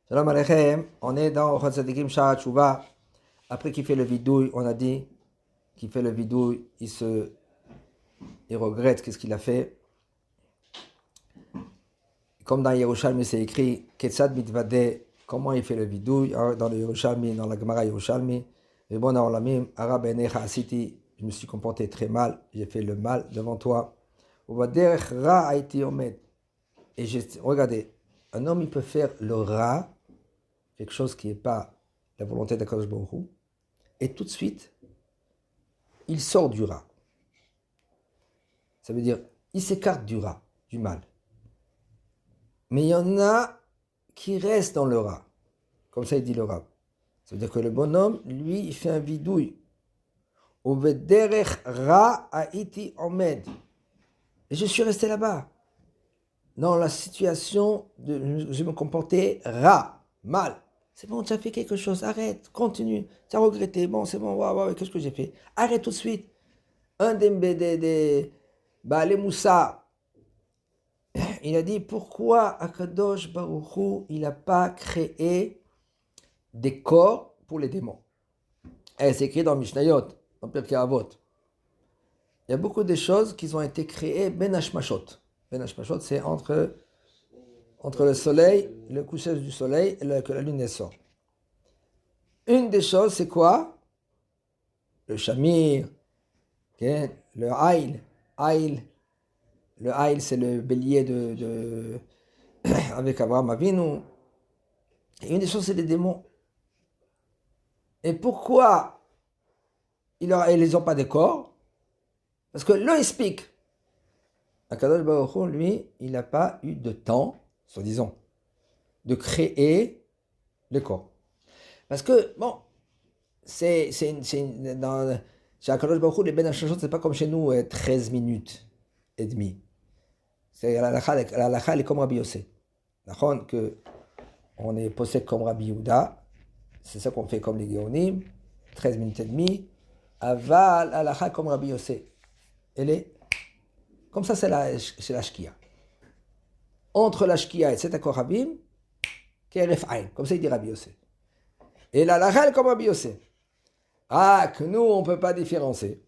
Shalom Aleichem, on est dans Ochot Tzadikim Shara Tshuva. Après qu'il fait le vidouille, on a dit qu'il fait le vidouille, il regrette qu'est-ce qu'il a fait. Comme dans Yerushalmi, c'est écrit Ketzad mitvade, comment il fait le vidouille. Alors, dans le Yerushalmi, dans la Gemara Yerushalmi, Rebona Olamim, Arab Enecha Asiti, je me suis comporté très mal, j'ai fait le mal devant toi. Uvaderech Ra Haiti Omed. Et regardez, un homme il peut faire le Ra, quelque chose qui n'est pas la volonté d'Akadosh Baruch Hu, et tout de suite, il sort du Ra. Ça veut dire, il s'écarte du Ra, du mal. Mais il y en a qui restent dans le Ra. Comme ça, il dit le Ra. Ça veut dire que le bonhomme, lui, il fait un vidouille. Ovederech Ra Haiti Omed. Et je suis resté là-bas. Dans la situation de je me comportais Ra, mal. C'est bon, tu as fait quelque chose, arrête, continue. Tu as regretté, bon, c'est bon, qu'est-ce que j'ai fait? Arrête tout de suite. Un des Baalei Moussa, il a dit, pourquoi Akadosh Baruch Hu, il n'a pas créé des corps pour les démons? C'est écrit dans Mishnayot, dans Pirkei Avot. Il y a beaucoup de choses qui ont été créées Ben Hashmashot. Ben Hashmashot, c'est entre le soleil, le coucher du soleil et que la lune sort. Une des choses, c'est quoi? Le shamir, okay? Le haïl. Le haïl, c'est le bélier avec Abraham Avinu. Et une des choses, c'est les démons. Et pourquoi ils n'ont pas de corps? Parce que l'eau explique. Akadosh Baruch Hu, lui, il n'a pas eu de temps, soi-disant, de créer les corps. Parce que, bon, chez Akadosh Baruch Hu, les Ben Hashmashot, c'est pas comme chez nous, 13 minutes et demie. C'est la halakha, elle est comme Rabbi Yossé. D'accord, que on est possède comme Rabbi Yehuda, c'est ça qu'on fait comme les Géonim, 13 minutes et demie. Aval, la halakha comme Rabbi Yossé. Elle est comme ça, c'est la shkia. Entre la shkia et cet accord Rabim, Keref Ain, comme ça il dit Rabbi Yossé. Et la halakha comme Rabbi Yossé. Ah, que nous, on ne peut pas différencier.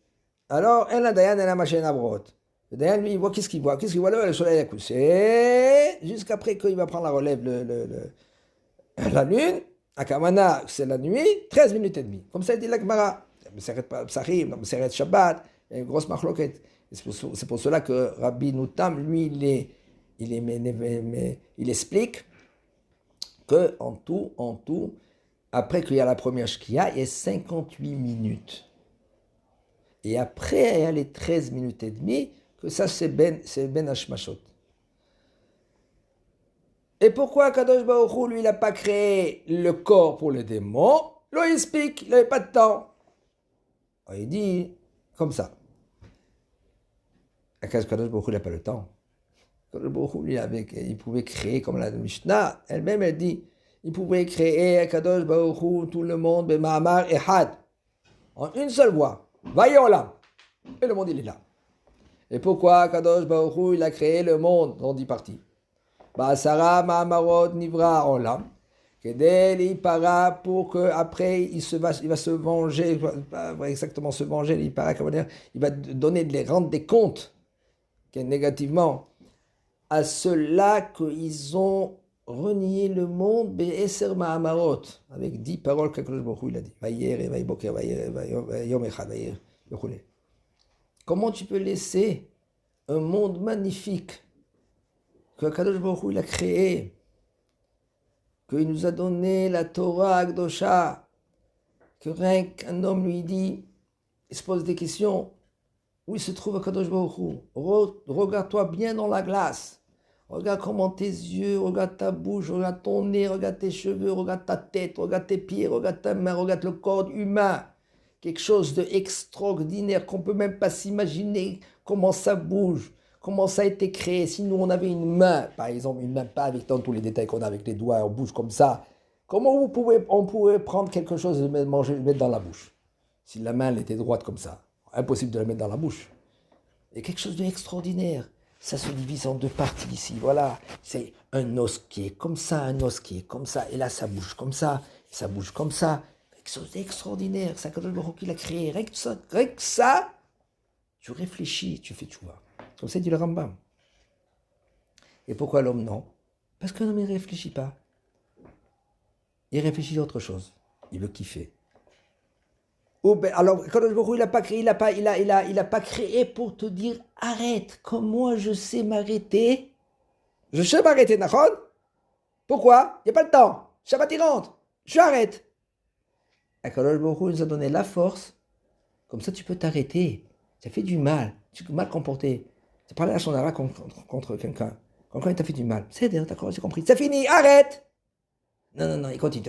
Alors, en la dayan, en la machine à brot. Le dayan, lui, il voit qu'est-ce qu'il voit? Qu'est-ce qu'il voit là? Le soleil a couché. Jusqu'après qu'il va prendre la relève, la lune, à Kamana, c'est la nuit, 13 minutes et demie. Comme ça, il dit la Gemara. Ne s'arrête pas Psachim, ne s'arrête Shabbat, il y a une grosse marloquette. C'est pour cela que Rabbi Noutam, lui, il explique que en tout, après qu'il y a la première shkia, il y a 58 minutes. Et après, il y a les 13 minutes et demie, que ça, c'est Ben Hashmashot. Et pourquoi Kadosh Baruch Hu, lui, il n'a pas créé le corps pour les démons? Là, il explique, il n'avait pas de temps. Alors, il dit comme ça. Kadosh Baruch Hu, il n'a pas le temps. Kadosh Baruch Hu, lui, il pouvait créer, comme la Mishnah, elle-même, elle dit, il pouvait créer Kadosh Baruch Hu, tout le monde, Bema'amar Ehad, en une seule voix. Vayolam. Et le monde, il est là. Et pourquoi Kadosh Baruch Hu, il a créé le monde en 10 parties? Ba'asara Ma'amarot Nivra Olam. Kedel Ipara, pour qu'après, il va se venger, pas exactement se venger, Ipara, comment dire, il va rendre des comptes, négativement, à ceux-là qu'ils ont renié le monde, Be'eser Ma'amarot, avec 10 paroles qu'Akadosh Baruch Hu, il a dit. Vayer, Vayboker, Vayom Echad, Vayer, Yochule. Comment tu peux laisser un monde magnifique que Akadosh Baruch Hu, il a créé, qu'il nous a donné la Torah Akdosha, que rien qu'un homme lui dit, il se pose des questions, où il se trouve Akadosh Baruch Hu? Regarde-toi bien dans la glace, regarde comment tes yeux, regarde ta bouche, regarde ton nez, regarde tes cheveux, regarde ta tête, regarde tes pieds, regarde ta main, regarde le corps humain. Quelque chose d'extraordinaire qu'on ne peut même pas s'imaginer comment ça bouge, comment ça a été créé. Si nous on avait une main, par exemple, une main pas avec tous les détails qu'on a avec les doigts, on bouge comme ça, comment on pourrait prendre quelque chose et le mettre dans la bouche? Si la main elle était droite comme ça, impossible de la mettre dans la bouche. Et quelque chose d'extraordinaire. ça se divise en deux parties ici. Voilà, c'est un os qui est comme ça, un os qui est comme ça, et là ça bouge comme ça bouge comme ça. Quelque chose d'extraordinaire, c'est Akadosh Baruch Hu qui l'a créé. Rien que ça, tu réfléchis, tu fais tchouva. Comme ça dit le Rambam. Et pourquoi l'homme non? Parce que l'homme ne réfléchit pas. Il réfléchit à autre chose. Il veut kiffer. Alors, Akadosh Baruch Hu, il n'a pas créé pour te dire arrête. Comme moi, je sais m'arrêter. Je sais m'arrêter, Nachon. Pourquoi? Il n'y a pas le temps. Shabbat il rentre. Je arrête. Akadosh Baruch Hu nous a donné la force. Comme ça, tu peux t'arrêter. Ça fait du mal. Tu es mal comporté. Tu parles à son ara contre quelqu'un. Quand il t'a fait du mal. C'est d'accord, j'ai compris. C'est fini, arrête. Non, il continue.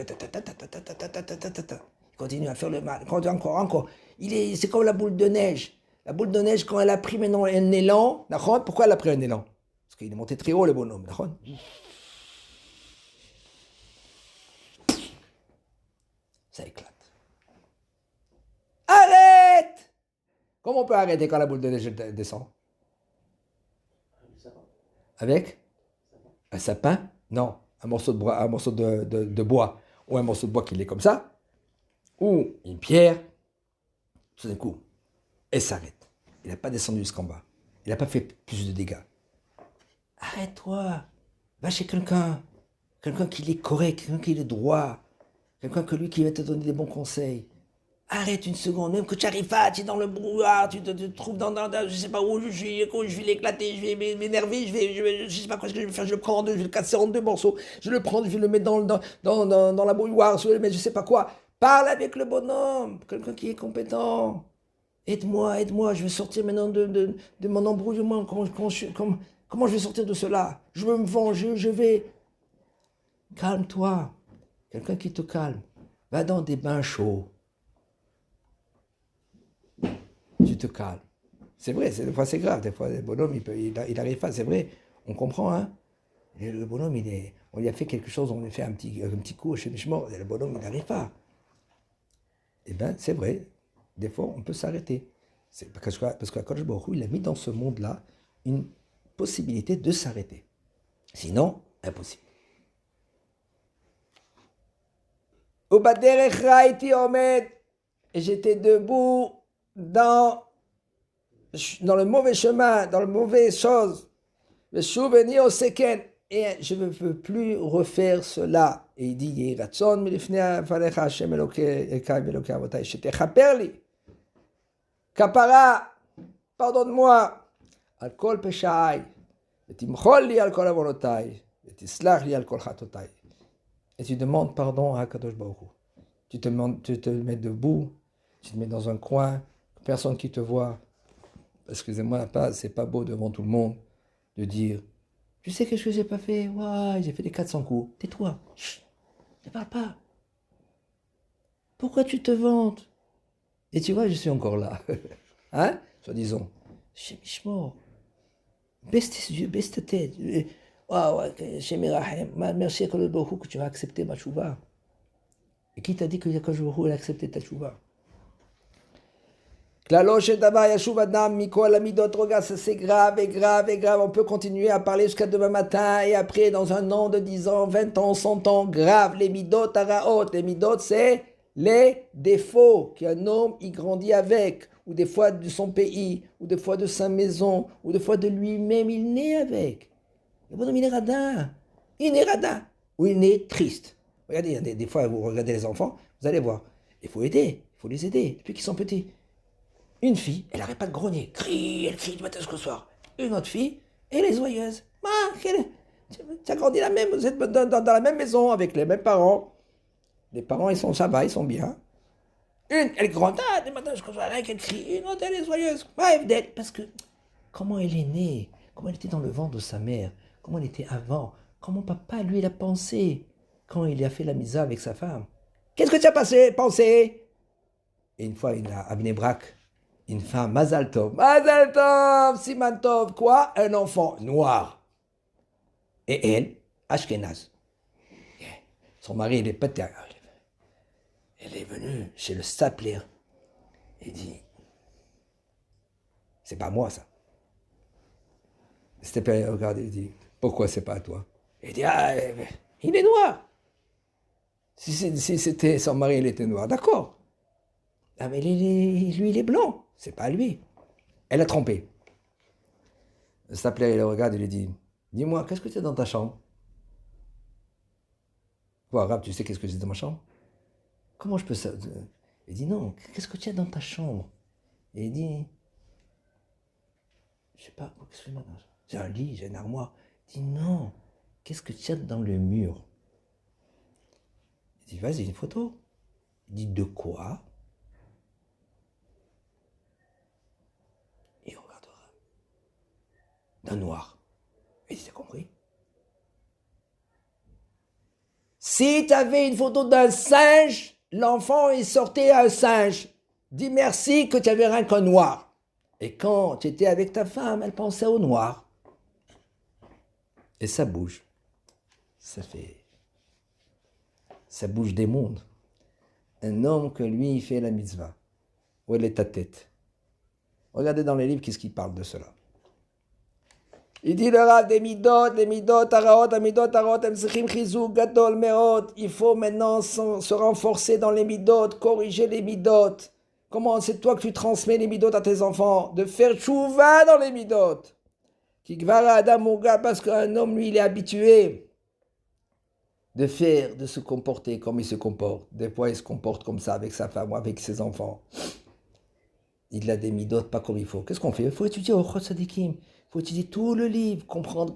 Il continue à faire le mal. Encore. C'est comme la boule de neige. La boule de neige, quand elle a pris maintenant un élan, pourquoi elle a pris un élan? Parce qu'il est monté très haut, le bonhomme. Ça éclate. Arrête! Comment on peut arrêter quand la boule de neige descend? Avec un sapin? Non, un morceau de bois, ou un morceau de bois qui est comme ça, ou une pierre, tout d'un coup, elle s'arrête. Il n'a pas descendu jusqu'en bas. Il n'a pas fait plus de dégâts. Arrête-toi, va chez quelqu'un qui est correct, quelqu'un qui est droit, quelqu'un qui va te donner des bons conseils. Arrête une seconde, même que tu arrives pas, tu es dans le brouillard, tu te trouves dans je sais pas où je vais l'éclater, je vais m'énerver, je sais pas quoi ce que je vais faire, je le prends en deux, je vais le casser en deux morceaux, je le prends, je vais le mettre dans la brouilloire, je vais le mettre je sais pas quoi. Parle avec le bonhomme, quelqu'un qui est compétent. Aide-moi, je vais sortir maintenant de mon embrouillement, comment je vais sortir de cela? Je veux me venger, je vais... Calme-toi, quelqu'un qui te calme, va dans des bains chauds. Tu te calmes. C'est vrai, des fois c'est grave, des fois le bonhomme il arrive pas, c'est vrai, on comprend, hein. Et le bonhomme on lui a fait quelque chose, on lui a fait un petit coup chez Mishmor, et le bonhomme il n'arrive pas. Eh bien c'est vrai, des fois on peut s'arrêter. C'est parce que Akadosh Baruch Hu, il a mis dans ce monde-là une possibilité de s'arrêter. Sinon, impossible. Et j'étais debout dans le mauvais chemin, dans le mauvais chose, le souvenir au seken, et je ne veux plus refaire cela. Et il dit, Yeratzon milifnei falecha Hashem Elokei avotai, shetechaper li, kapara, pardonne-moi, al kol peshaai, vetimchol li al kol avonotai, vetislach li al kol chatotai. Et tu demandes pardon à Kadosh Baruch Hu. Tu te mets debout, tu te mets dans un coin, personne qui te voit. Excusez-moi, c'est pas beau devant tout le monde de dire tu sais qu'est-ce que j'ai pas fait? Ouais, j'ai fait des 400 coups. Tais-toi. Chut, ne parle pas. Pourquoi tu te vantes? Et tu vois, je suis encore là. Hein? Soi-disant. Chez Mishmor. Baisse tes yeux, baisse ta tête. Chez Mirahem. Merci à Kadosh Baruch Hu que tu as accepté ma chouva. Et qui t'a dit que Kadosh Baruch Hu a accepté ta chouva? Regarde, ça c'est grave et grave et grave. On peut continuer à parler jusqu'à demain matin et après, dans un an, de 10 ans, 20 ans, 100 ans, grave. Les midot araot. Les midot, c'est les défauts qu'un homme y grandit avec, ou des fois de son pays, ou des fois de sa maison, ou des fois de lui-même, il naît avec. Le bonhomme, il est radin. Il est radin. Ou il est triste. Regardez, des fois, vous regardez les enfants, vous allez voir. Il faut aider, il faut les aider, depuis qu'ils sont petits. Une fille, elle n'arrête pas de grogner, elle crie du matin jusqu'au soir. Une autre fille, elle est joyeuse. Tu as grandi vous êtes dans la même maison avec les mêmes parents. Les parents, ça va, ils sont bien. Une, elle gronde, du matin jusqu'au soir, elle crie. Une autre, elle est joyeuse. Parce que, comment elle est née, comment elle était dans le ventre de sa mère, comment elle était avant, comment papa, lui, il a pensé quand il a fait la misa avec sa femme. Qu'est-ce que tu as pensé? Et une fois, il a amené Brak. Une femme, Mazal Tov, Siman Tov, quoi? Un enfant noir. Et elle, Ashkenaz. Son mari, il est pété. Elle est venue chez le Sapler. Il dit, c'est pas moi ça. C'était père, il regarde, il dit, pourquoi c'est pas à toi? Il dit, ah, il est noir. Si c'était son mari, il était noir, d'accord. Ah, mais lui, il est blanc. C'est pas lui. Elle a trompé. Stapler, il le regarde, il lui dit, dis-moi, qu'est-ce que tu as dans ta chambre? Quoi, arabe, tu sais qu'est-ce que j'ai dans ma chambre? Comment je peux ça? Il dit, non, qu'est-ce que tu as dans ta chambre? Et il dit, je sais pas, qu'est-ce que j'ai un lit, j'ai une armoire. Il dit, non, qu'est-ce que tu as dans le mur? Il dit, vas-y, une photo. Il dit, de quoi? Et il regardera. D'un noir. Il dit, t'as compris? Si tu avais une photo d'un singe, l'enfant il sortait un singe. Dis merci que tu avais rien qu'un noir. Et quand tu étais avec ta femme, elle pensait au noir. Et ça bouge. Ça bouge des mondes. Un homme que lui, il fait la mitzvah. Où elle est ta tête? Regardez dans les livres qu'est-ce qui parle de cela. Il dit le Rav des midot, les midot, araot, amidot, araot, emsichim, chizuk, gadol, meot. Il faut maintenant se renforcer dans les midot, corriger les midot. Comment c'est toi que tu transmets les midot à tes enfants? De faire tchouva dans les midot. Kikvara adam muga, parce qu'un homme, lui, il est habitué de se comporter comme il se comporte. Des fois, il se comporte comme ça avec sa femme ou avec ses enfants. Il a des midot pas comme il faut. Qu'est-ce qu'on fait? Il faut étudier au Chod Sadikim. Il faut étudier tout le livre, comprendre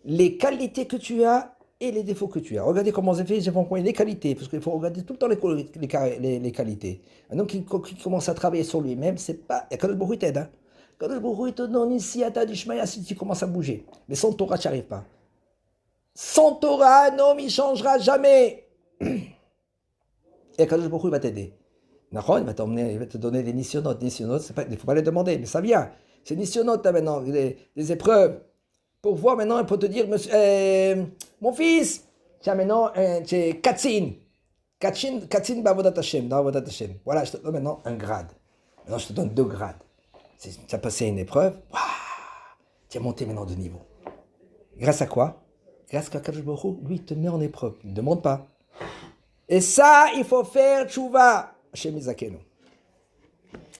les qualités que tu as et les défauts que tu as. Regardez comment j'ai fait, j'ai compris les qualités, parce qu'il faut regarder tout le temps les qualités. Un homme qui commence à travailler sur lui-même, c'est pas... Et quand le bourru t'aide, hein. Quand le bourru te donne ici à ta d'Ishmaïa, si tu commences à bouger. Mais sans Torah, tu n'y arrives pas. Sans Torah, un homme, il ne changera jamais. Et quand le bourru va t'aider. Il va t'emmener, il va te donner des nisyonotes. Nisyonotes, il ne faut pas les demander, mais ça vient. C'est nisyonotes maintenant, des épreuves. Pour voir maintenant, il peut te dire, mon fils, tiens maintenant, c'est Katsin. Katsin Bavodat Hashem, dans Bavodat Hashem. Voilà, je te donne maintenant un grade. Maintenant, je te donne 2 grades. Tu as passé une épreuve, waouh, tu es monté maintenant de niveau. Grâce à quoi? Grâce à Kadosh Baruch Hu, lui, il te met en épreuve. Il ne demande pas. Et ça, il faut faire tchouva chez Mizakenu.